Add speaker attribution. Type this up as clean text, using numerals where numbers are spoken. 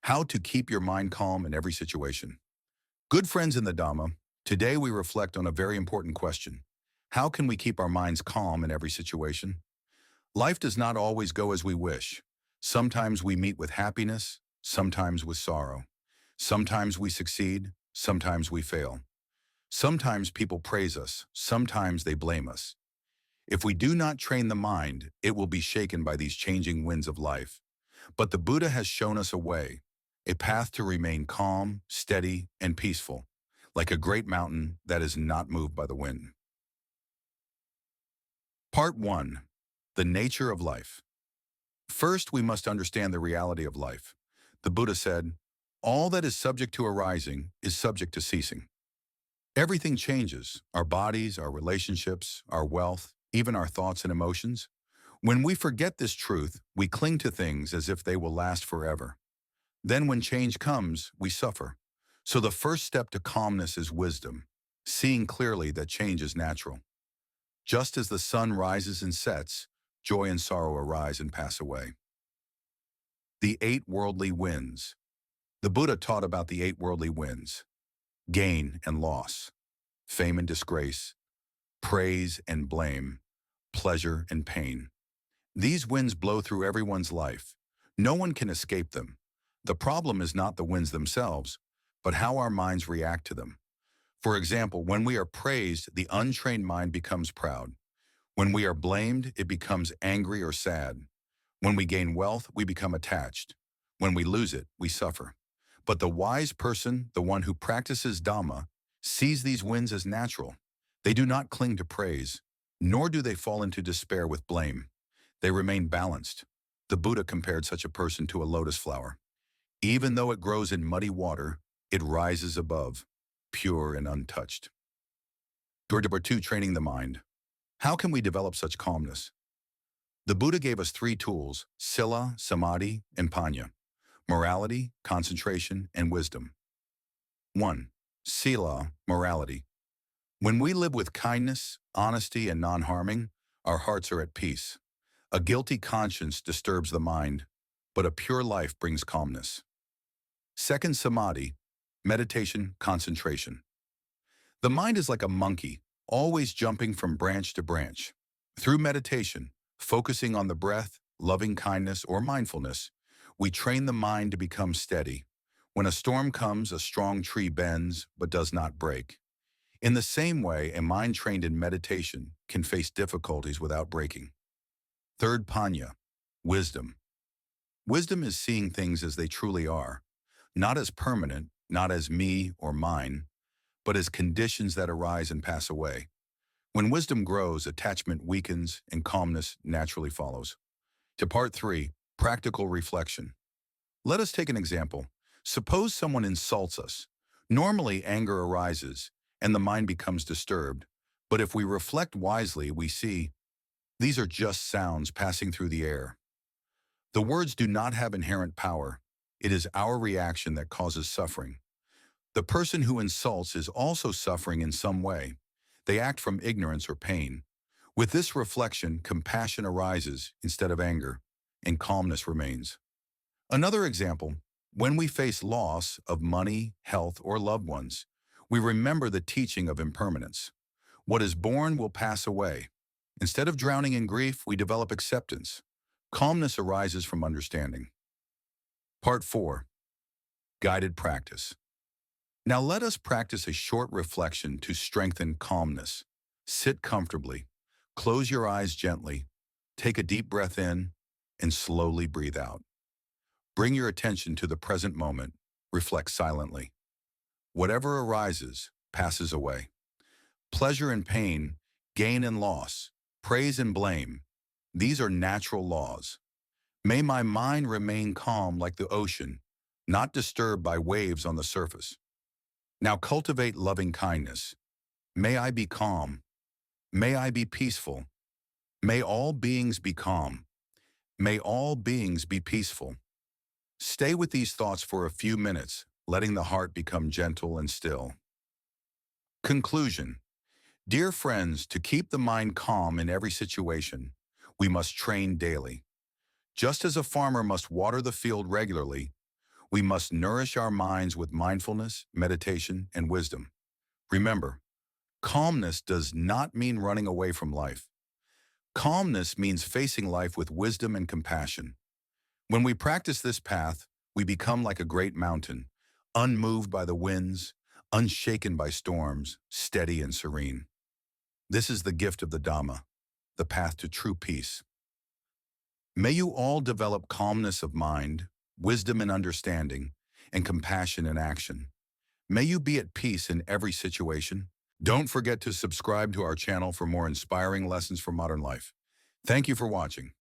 Speaker 1: How to keep your mind calm in every situation. Good friends in the Dhamma, today we reflect on a very important question. How can we keep our minds calm in every situation? Life does not always go as we wish. Sometimes we meet with happiness, sometimes with sorrow. Sometimes we succeed, sometimes we fail. Sometimes people praise us, sometimes they blame us. If we do not train the mind, it will be shaken by these changing winds of life. But the Buddha has shown us a way, a path to remain calm, steady, and peaceful, like a great mountain that is not moved by the wind. Part 1. The nature of life. First, we must understand the reality of life. The Buddha said, "All that is subject to arising is subject to ceasing." Everything changes, our bodies, our relationships, our wealth, even our thoughts and emotions. When we forget this truth, we cling to things as if they will last forever. Then when change comes, we suffer. So the first step to calmness is wisdom, seeing clearly that change is natural. Just as the sun rises and sets, joy and sorrow arise and pass away. The 8 worldly winds. The Buddha taught about the 8 worldly winds: gain and loss, fame and disgrace, praise and blame, pleasure and pain. These winds blow through everyone's life. No one can escape them. The problem is not the winds themselves, but how our minds react to them. For example, when we are praised, the untrained mind becomes proud. When we are blamed, it becomes angry or sad. When we gain wealth, we become attached. When we lose it, we suffer. But the wise person, the one who practices Dhamma, sees these winds as natural. They do not cling to praise, nor do they fall into despair with blame. They remain balanced. The Buddha compared such a person to a lotus flower. Even though it grows in muddy water, it rises above, pure and untouched. Number 2, training the mind. How can we develop such calmness? The Buddha gave us 3 tools: sila, samadhi, and panya. Morality, concentration, and wisdom. 1. Sila, morality. When we live with kindness, honesty, and non-harming, our hearts are at peace. A guilty conscience disturbs the mind, but a pure life brings calmness. 2nd, samadhi, meditation, concentration. The mind is like a monkey, always jumping from branch to branch. Through meditation, focusing on the breath, loving kindness, or mindfulness, we train the mind to become steady. When a storm comes, a strong tree bends but does not break. In the same way, a mind trained in meditation can face difficulties without breaking. 3rd, panya, wisdom. Wisdom is seeing things as they truly are, not as permanent, not as me or mine, but as conditions that arise and pass away. When wisdom grows, attachment weakens and calmness naturally follows. To part 3, practical reflection. Let us take an example. Suppose someone insults us. Normally, anger arises and the mind becomes disturbed. But if we reflect wisely, we see these are just sounds passing through the air. The words do not have inherent power. It is our reaction that causes suffering. The person who insults is also suffering in some way. They act from ignorance or pain. With this reflection, compassion arises instead of anger, and calmness remains. Another example, when we face loss of money, health, or loved ones, we remember the teaching of impermanence. What is born will pass away. Instead of drowning in grief, we develop acceptance. Calmness arises from understanding. Part 4. Guided practice. Now let us practice a short reflection to strengthen calmness. Sit comfortably. Close your eyes gently. Take a deep breath in and slowly breathe out. Bring your attention to the present moment. Reflect silently. Whatever arises passes away. Pleasure and pain, gain and loss, praise and blame, these are natural laws. May my mind remain calm like the ocean, not disturbed by waves on the surface. Now cultivate loving kindness. May I be calm. May I be peaceful. May all beings be calm. May all beings be peaceful. Stay with these thoughts for a few minutes, letting the heart become gentle and still. Conclusion. Dear friends, to keep the mind calm in every situation, we must train daily. Just as a farmer must water the field regularly, We must nourish our minds with mindfulness, meditation, and wisdom. Remember, calmness does not mean running away from life. Calmness means facing life with wisdom and compassion. When we practice this path, we become like a great mountain, unmoved by the winds, unshaken by storms, steady and serene. This is the gift of the Dhamma, the path to true peace. May you all develop calmness of mind, wisdom and understanding, and compassion in action. May you be at peace in every situation. Don't forget to subscribe to our channel for more inspiring lessons from modern life. Thank you for watching.